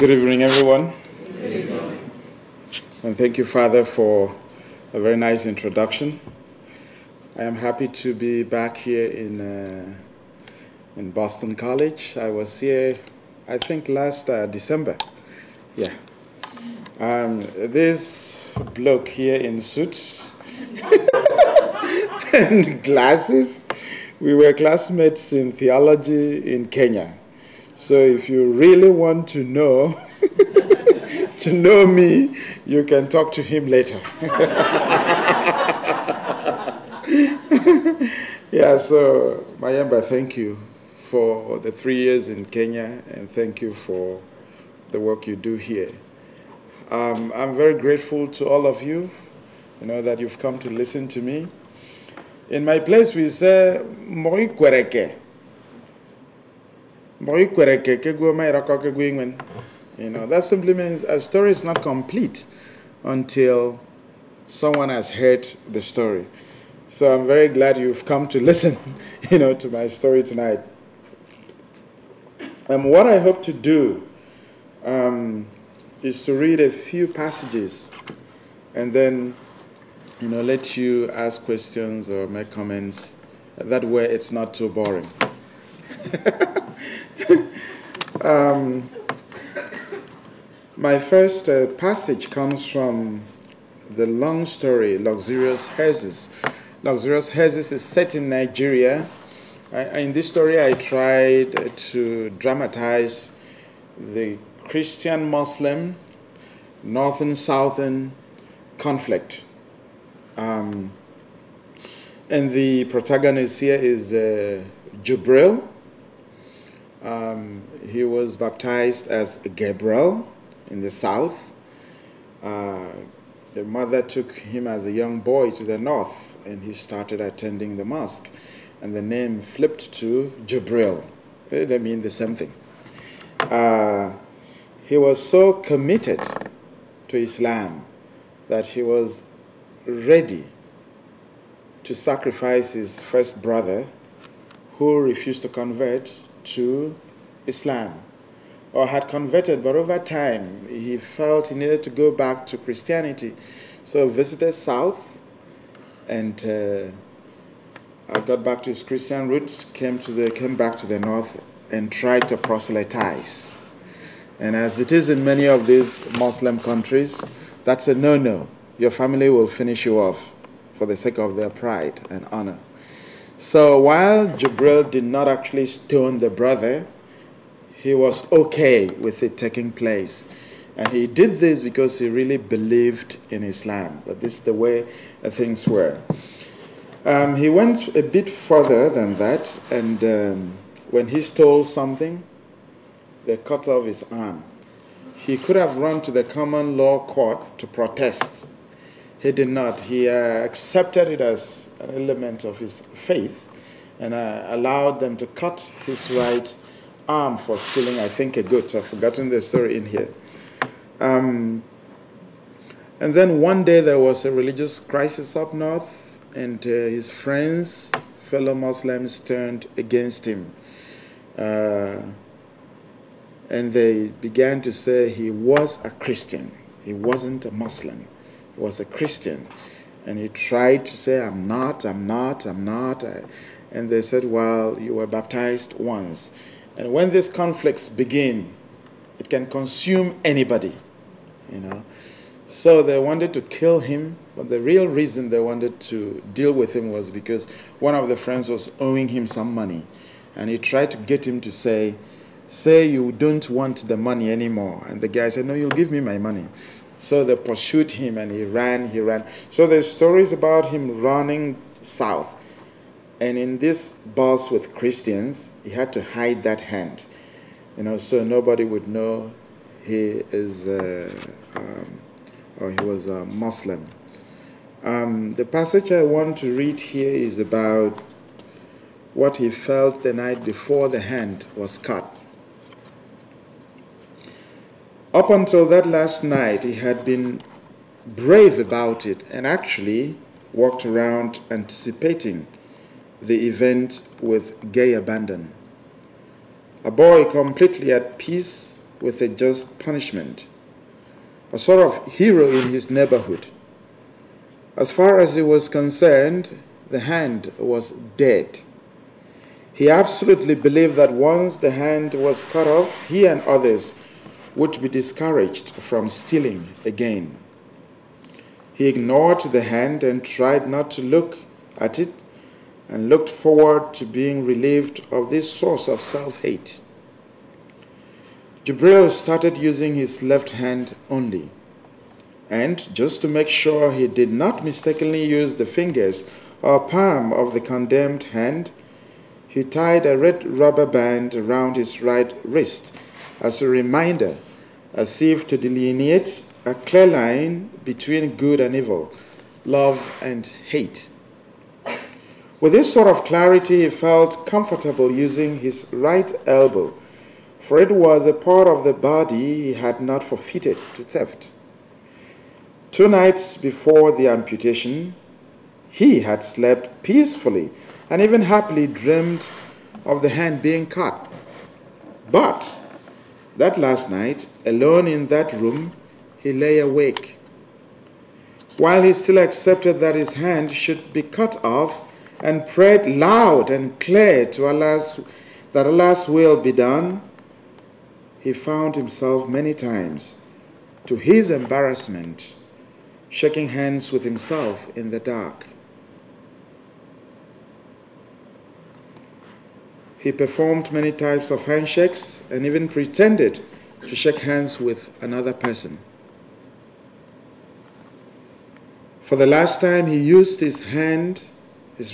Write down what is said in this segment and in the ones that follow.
Good evening, everyone. Good evening. And thank you, Father, for a very nice introduction. I am happy to be back here in Boston College. I was here, I think, last December. Yeah. This bloke here in suits and glasses, we were classmates in theology in Kenya. So if you really want to know me, you can talk to him later. Yeah, so Mayemba, thank you for the 3 years in Kenya, and thank you for the work you do here. I'm very grateful to all of you, that you've come to listen to me. In my place, we say, Moi kwereke. That simply means a story is not complete until someone has heard the story. So I'm very glad you've come to listen, to my story tonight. What I hope to do is to read a few passages and then, let you ask questions or make comments. That way it's not too boring. My first passage comes from the long story, Luxurious Houses. Luxurious Houses is set in Nigeria. In this story, I tried to dramatize the Christian-Muslim, northern-southern conflict. And the protagonist here is Jubril. He was baptized as Gabriel in the south. The mother took him as a young boy to the north, and he started attending the mosque. And the name flipped to Jubril. They mean the same thing. He was so committed to Islam that he was ready to sacrifice his first brother, who refused to convert to Islam, or had converted, but over time he felt he needed to go back to Christianity. So visited south and got back to his Christian roots, came back to the north and tried to proselytize. And as it is in many of these Muslim countries, that's a no-no. Your family will finish you off for the sake of their pride and honor. So while Jubril did not actually stone the brother, he was okay with it taking place. And he did this because he really believed in Islam, that this is the way things were. He went a bit further than that, and when he stole something, they cut off his arm. He could have run to the common law court to protest. He did not. He accepted it as an element of his faith and allowed them to cut his right arm for stealing, I think, a goat. I've forgotten the story in here. And then one day there was a religious crisis up north, and his friends, fellow Muslims, turned against him. And they began to say he was a Christian. He wasn't a Muslim. He was a Christian. And he tried to say, I'm not. And they said, well, you were baptized once. And when these conflicts begin, it can consume anybody, So they wanted to kill him, but the real reason they wanted to deal with him was because one of the friends was owing him some money. And he tried to get him to say you don't want the money anymore. And the guy said, no, you'll give me my money. So they pursued him, and he ran. So there's stories about him running south. And in this bus with Christians, he had to hide that hand, so nobody would know he is, or he was a Muslim. The passage I want to read here is about what he felt the night before the hand was cut. Up until that last night, he had been brave about it and actually walked around anticipating the event with gay abandon. A boy completely at peace with a just punishment, a sort of hero in his neighborhood. As far as he was concerned, the hand was dead. He absolutely believed that once the hand was cut off, he and others would be discouraged from stealing again. He ignored the hand and tried not to look at it, and looked forward to being relieved of this source of self-hate. Jibril started using his left hand only, and just to make sure he did not mistakenly use the fingers or palm of the condemned hand, he tied a red rubber band around his right wrist as a reminder, as if to delineate a clear line between good and evil, love and hate. With this sort of clarity, he felt comfortable using his right elbow, for it was a part of the body he had not forfeited to theft. 2 nights before the amputation, he had slept peacefully and even happily dreamed of the hand being cut. But that last night, alone in that room, he lay awake. While he still accepted that his hand should be cut off and prayed loud and clear to that Allah's will be done, he found himself many times, to his embarrassment, shaking hands with himself in the dark. He performed many types of handshakes and even pretended to shake hands with another person. For the last time, he used his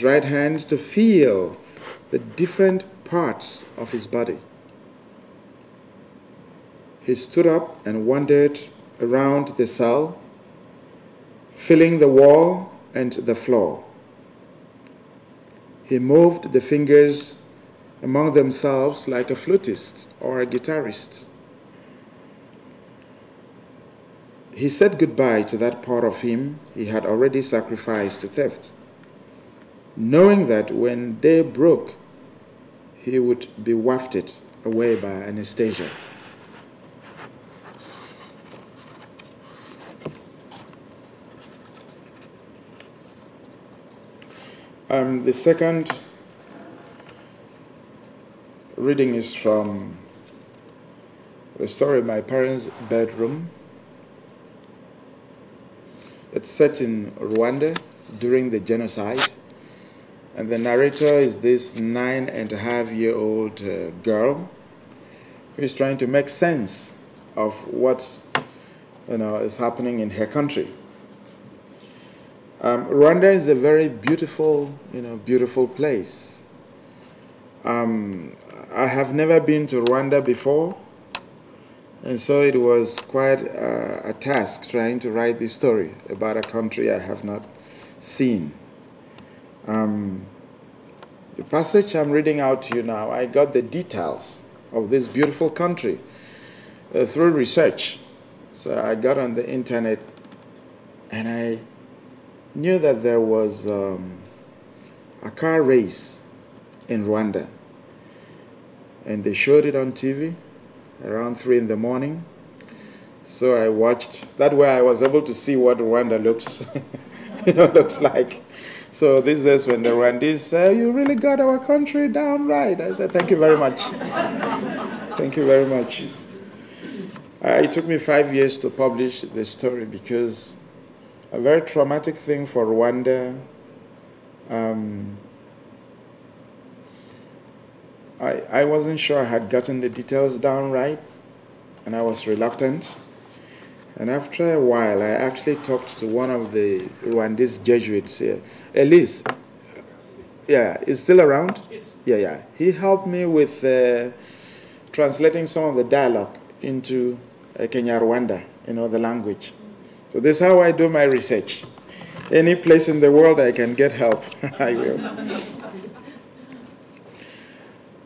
right hand, to feel the different parts of his body. He stood up and wandered around the cell, feeling the wall and the floor. He moved the fingers among themselves like a flutist or a guitarist. He said goodbye to that part of him he had already sacrificed to theft, knowing that when day broke, he would be wafted away by anesthesia. The second reading is from the story of my parents' bedroom. It's set in Rwanda during the genocide. And the narrator is this 9.5-year-old girl who is trying to make sense of what is happening in her country. Rwanda is a very beautiful, beautiful place. I have never been to Rwanda before, and so it was quite a task trying to write this story about a country I have not seen. The passage I'm reading out to you now, I got the details of this beautiful country through research. So I got on the internet and I knew that there was a car race in Rwanda. And they showed it on TV around 3 in the morning. So I watched. That way I was able to see what Rwanda looks like. So these days when the Rwandese say, "You really got our country down right," I said, "Thank you very much." Thank you very much. It took me 5 years to publish the story because a very traumatic thing for Rwanda. I wasn't sure I had gotten the details down right, and I was reluctant. And after a while, I actually talked to one of the Rwandese Jesuits here. Elise, yeah, is still around? Yes. Yeah. He helped me with translating some of the dialogue into Kenya-Rwanda, the language. So this is how I do my research. Any place in the world I can get help, I will.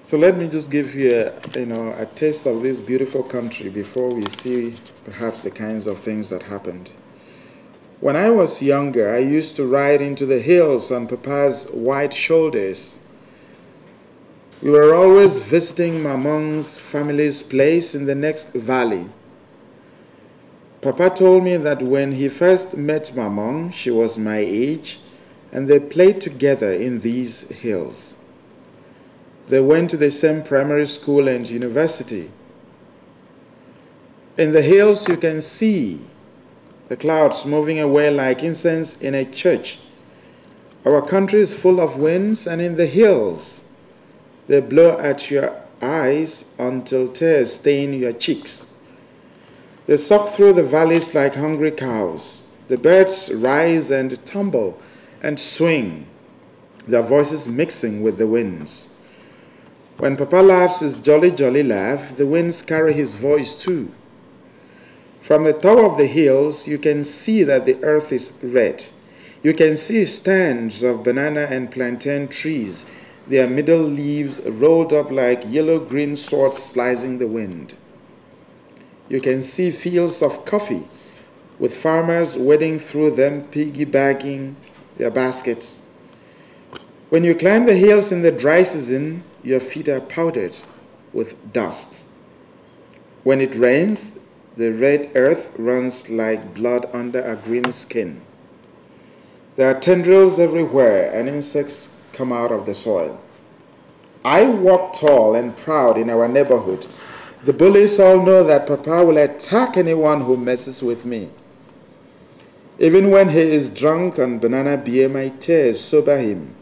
So let me just give you a taste of this beautiful country before we see perhaps the kinds of things that happened. When I was younger, I used to ride into the hills on Papa's wide shoulders. We were always visiting Maman's family's place in the next valley. Papa told me that when he first met Maman, she was my age, and they played together in these hills. They went to the same primary school and university. In the hills, you can see the clouds moving away like incense in a church. Our country is full of winds, and in the hills, they blow at your eyes until tears stain your cheeks. They suck through the valleys like hungry cows. The birds rise and tumble and swing, their voices mixing with the winds. When Papa laughs his jolly, jolly laugh, the winds carry his voice too. From the top of the hills, you can see that the earth is red. You can see stands of banana and plantain trees, their middle leaves rolled up like yellow-green swords slicing the wind. You can see fields of coffee with farmers wading through them, piggybacking their baskets. When you climb the hills in the dry season, your feet are powdered with dust. When it rains, the red earth runs like blood under a green skin. There are tendrils everywhere, and insects come out of the soil. I walk tall and proud in our neighborhood. The bullies all know that Papa will attack anyone who messes with me. Even when he is drunk on banana beer, my tears sober him.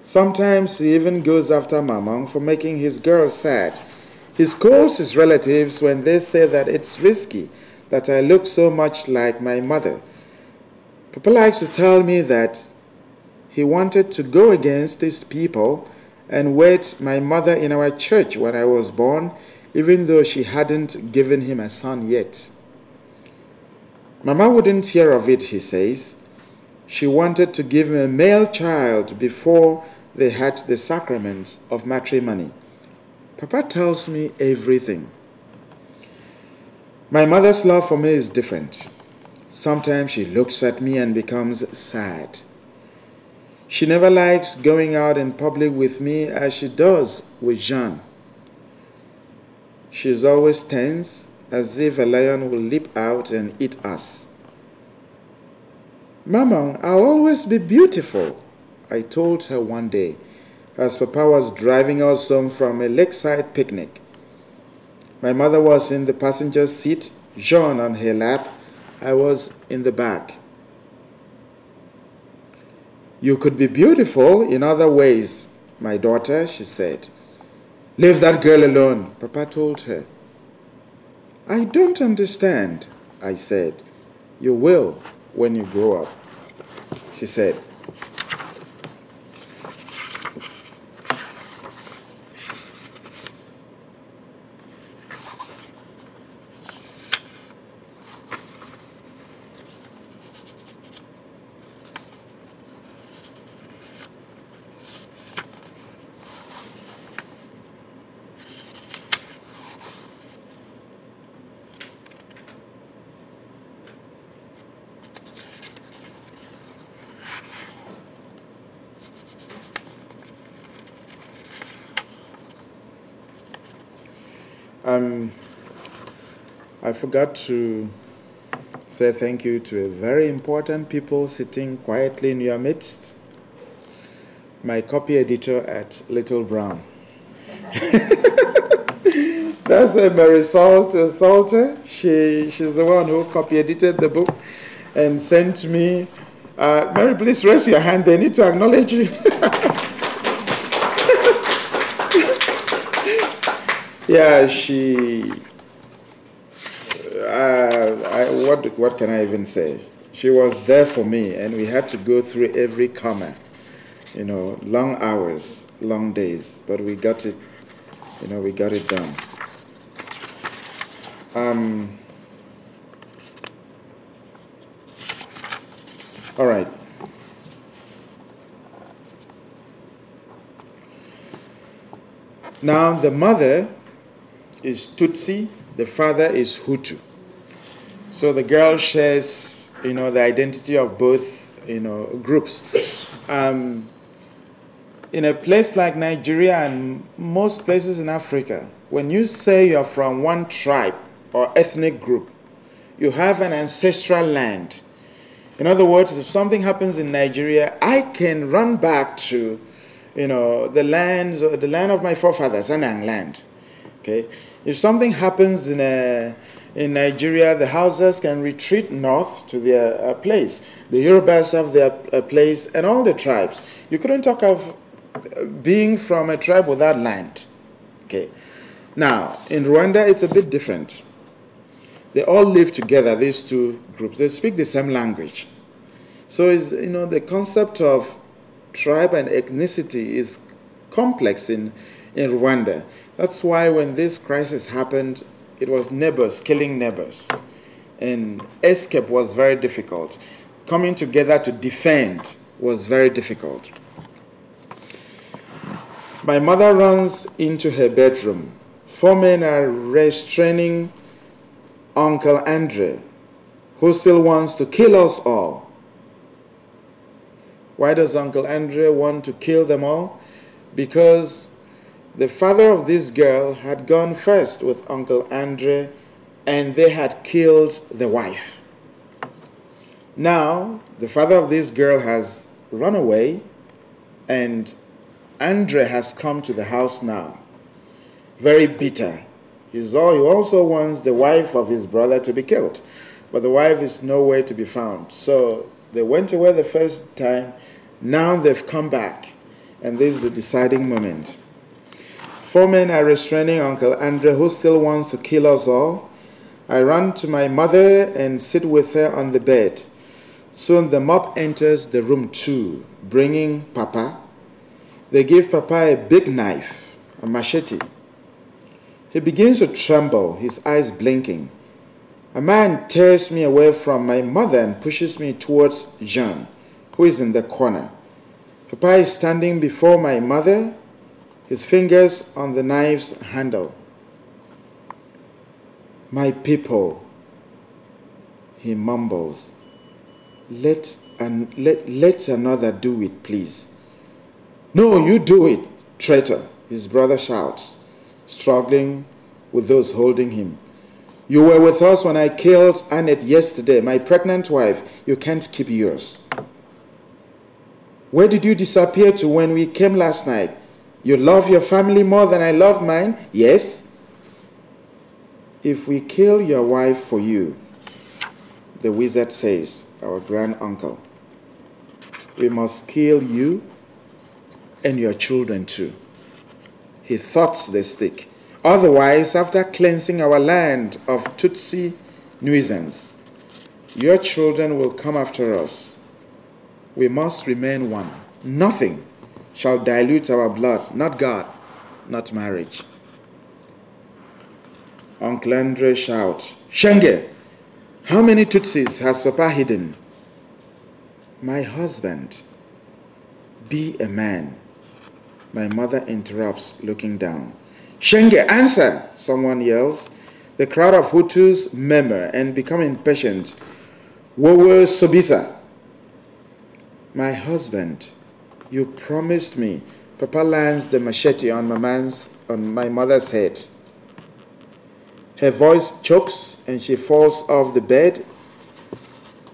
Sometimes he even goes after Maman for making his girl sad. He scolds his relatives when they say that it's risky, that I look so much like my mother. Papa likes to tell me that he wanted to go against these people and wed my mother in our church when I was born, even though she hadn't given him a son yet. Mama wouldn't hear of it, he says. She wanted to give him a male child before they had the sacrament of matrimony. Papa tells me everything. My mother's love for me is different. Sometimes she looks at me and becomes sad. She never likes going out in public with me as she does with Jean. She is always tense, as if a lion will leap out and eat us. Mama, I'll always be beautiful, I told her one day, as Papa was driving us home from a lakeside picnic. My mother was in the passenger seat, Jean on her lap. I was in the back. You could be beautiful in other ways, my daughter, she said. Leave that girl alone, Papa told her. I don't understand, I said. You will when you grow up, she said. I forgot to say thank you to a very important people sitting quietly in your midst. My copy editor at Little Brown. That's a Marisol Salter. She's the one who copy edited the book and sent me. Mary, please raise your hand. They need to acknowledge you. Yeah, what can I even say? She was there for me, and we had to go through every comma. You know, long hours, long days, but we got it. You know, we got it done. All right. Now the mother is Tutsi, the father is Hutu. So the girl shares, you know, the identity of both, you know, groups. in a place like Nigeria and most places in Africa, when you say you're from one tribe or ethnic group, you have an ancestral land. In other words, if something happens in Nigeria, I can run back to, the land of my forefathers, Anang land. Okay, if something happens in Nigeria, the Hausas can retreat north to their place. The Yorubas have their place, and all the tribes. You couldn't talk of being from a tribe without land. Okay, now in Rwanda it's a bit different. They all live together. These two groups. They speak the same language. So the concept of tribe and ethnicity is complex in Rwanda. That's why when this crisis happened, it was neighbors killing neighbors. And escape was very difficult. Coming together to defend was very difficult. My mother runs into her bedroom. 4 men are restraining Uncle Andre, who still wants to kill us all. Why does Uncle Andre want to kill them all? Because the father of this girl had gone first with Uncle Andre and they had killed the wife. Now, the father of this girl has run away and Andre has come to the house now, very bitter. He also wants the wife of his brother to be killed, but the wife is nowhere to be found. So they went away the first time, now they've come back, and this is the deciding moment. 4 men are restraining Uncle Andre, who still wants to kill us all. I run to my mother and sit with her on the bed. Soon the mob enters the room too, bringing Papa. They give Papa a big knife, a machete. He begins to tremble, his eyes blinking. A man tears me away from my mother and pushes me towards Jean, who is in the corner. Papa is standing before my mother, his fingers on the knife's handle. My people, he mumbles. Let another do it, please. No, you do it, traitor, his brother shouts, struggling with those holding him. You were with us when I killed Annette yesterday, my pregnant wife. You can't keep yours. Where did you disappear to when we came last night? You love your family more than I love mine? Yes? If we kill your wife for you, the wizard says, our grand uncle, we must kill you and your children too. He thoughts the stick. Otherwise, after cleansing our land of Tutsi nuisance, your children will come after us. We must remain one. Nothing shall dilute our blood, not God, not marriage. Uncle Andre shouts, Shenge, how many Tutsis has Papa hidden? My husband, be a man. My mother interrupts, looking down. Shenge, answer, someone yells. The crowd of Hutus murmur and become impatient. Wowo Sobisa. My husband, you promised me. Papa lands the machete on my mother's head. Her voice chokes and she falls off the bed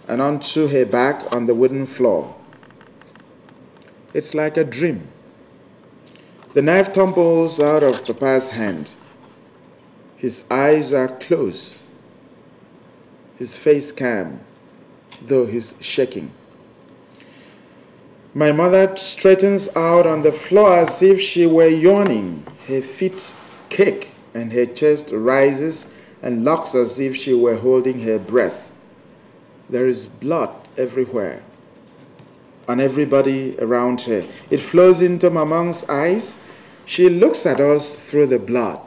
and onto her back on the wooden floor. It's like a dream. The knife tumbles out of Papa's hand. His eyes are closed. His face calm, though he's shaking. My mother straightens out on the floor as if she were yawning. Her feet kick and her chest rises and locks as if she were holding her breath. There is blood everywhere, on everybody around her. It flows into Maman's eyes. She looks at us through the blood.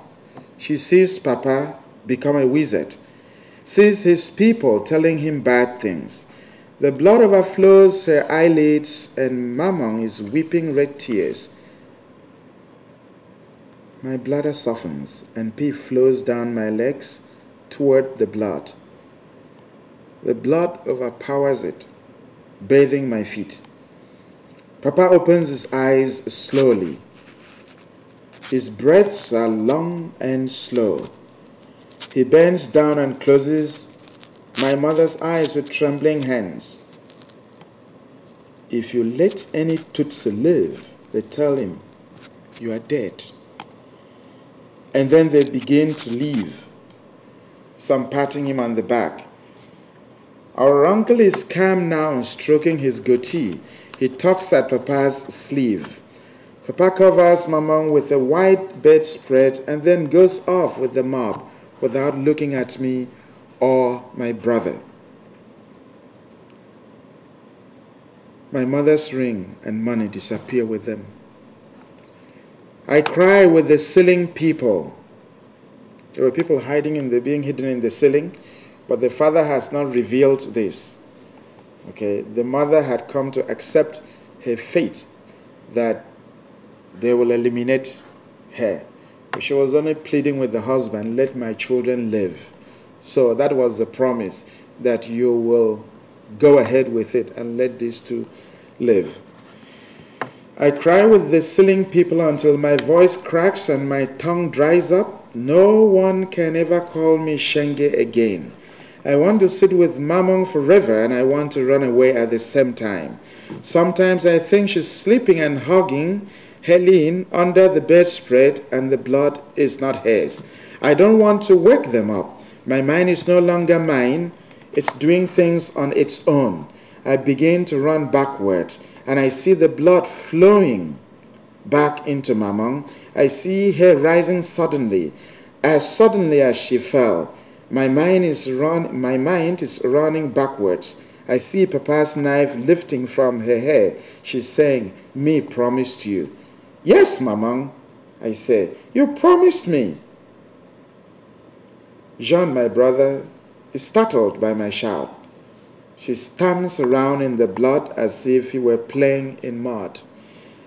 She sees Papa become a wizard, sees his people telling him bad things. The blood overflows her eyelids and Maman is weeping red tears. My bladder softens and pee flows down my legs toward the blood. The blood overpowers it, bathing my feet. Papa opens his eyes slowly. His breaths are long and slow. He bends down and closes my mother's eyes with trembling hands. If you let any Tutsi live, they tell him, you are dead. And then they begin to leave, some patting him on the back. Our uncle is calm now and stroking his goatee. He tugs at Papa's sleeve. Papa covers Mama with a white bedspread and then goes off with the mop without looking at me or my brother. My mother's ring and money disappear with them. I cry with the ceiling people. There were people being hidden in the ceiling, but the father has not revealed this. Okay, the mother had come to accept her fate that they will eliminate her. But she was only pleading with the husband, let my children live. So that was the promise, that you will go ahead with it and let these two live. I cry with the ceiling people until my voice cracks and my tongue dries up. No one can ever call me Shenge again. I want to sit with Mamong forever and I want to run away at the same time. Sometimes I think she's sleeping and hugging Helene under the bedspread and the blood is not hers. I don't want to wake them up. My mind is no longer mine. It's doing things on its own. I begin to run backward and I see the blood flowing back into Mamong. I see her rising suddenly as she fell. My mind is running backwards. I see Papa's knife lifting from her hair. She's saying, me promised you. Yes, Mamong, I say, you promised me. Jean, my brother, is startled by my shout. She stamps around in the blood as if he were playing in mud.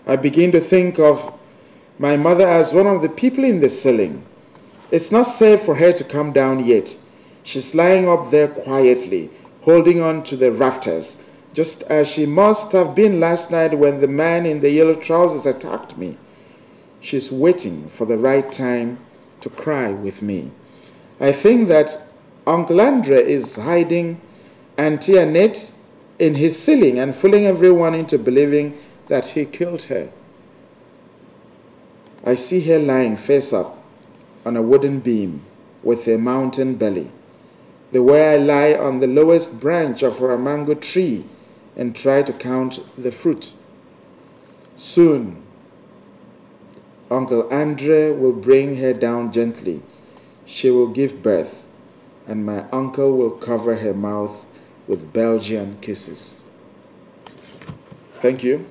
I begin to think of my mother as one of the people in the ceiling. It's not safe for her to come down yet. She's lying up there quietly, holding on to the rafters, just as she must have been last night when the man in the yellow trousers attacked me. She's waiting for the right time to cry with me. I think that Uncle Andre is hiding Auntie Annette in his ceiling and fooling everyone into believing that he killed her. I see her lying face up on a wooden beam with a mountain belly, the way I lie on the lowest branch of a mango tree and try to count the fruit. Soon, Uncle Andre will bring her down gently. She will give birth, and my uncle will cover her mouth with Belgian kisses. Thank you.